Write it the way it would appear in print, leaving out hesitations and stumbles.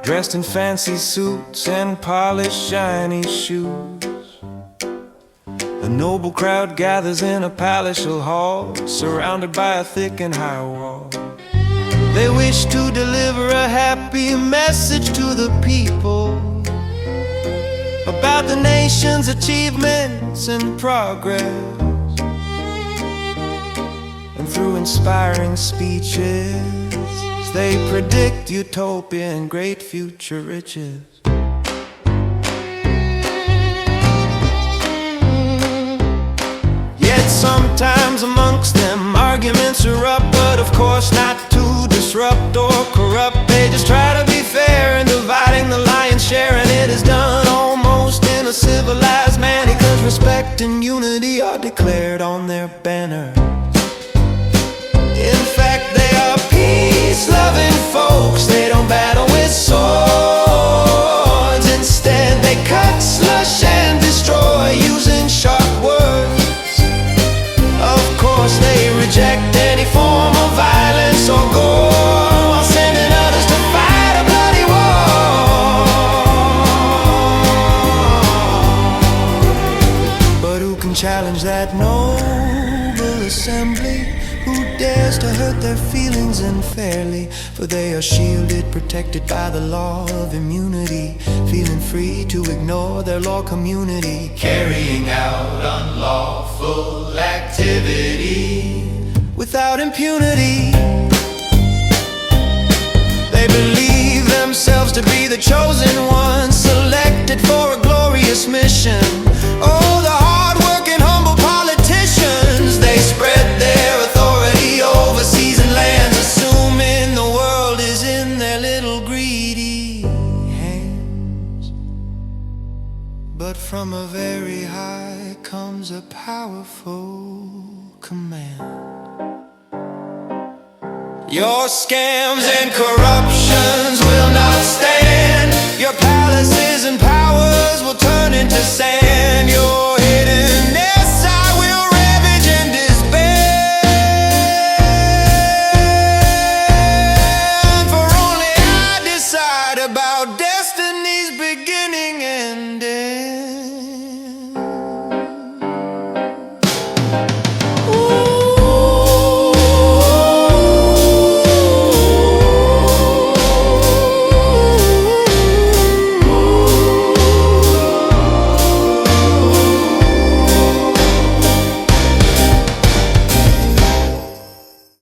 dressed in fancy suits and polished shiny shoes. A noble crowd gathers in a palatial hall, surrounded by a thick and high wall. They wish to deliver a happy message to the people about the nation's achievements and progress. And through inspiring speeches, they predict utopia and great future riches. Yet sometimes amongst them arguments erupt, but of course not to disrupt or corrupt. They just try to be fair in dividing the lion's share, and it is done almost in a civilized manner, because respect and unity are declared on their banner. In fact, they are peace-loving folks. They don't battle with swords. Instead, they cut, slush, and destroy using sharp words. Of course, they reject any form of violence or gore, while sending others to fight a bloody war. But who can challenge that noble assembly? Who dares to hurt their feelings unfairly? For they are shielded, protected by the law of immunity, feeling free to ignore their law community, carrying out unlawful activity without impunity. They believe themselves to be the chosen ones, selected for a glorious mission. Oh, the hard-working, humble politicians, they spread their authority over seas and lands, assuming the world is in their little greedy hands. But from a very high comes a powerful command. Your scams and corruptions will not stand. Your palaces and powers will turn into sand. Your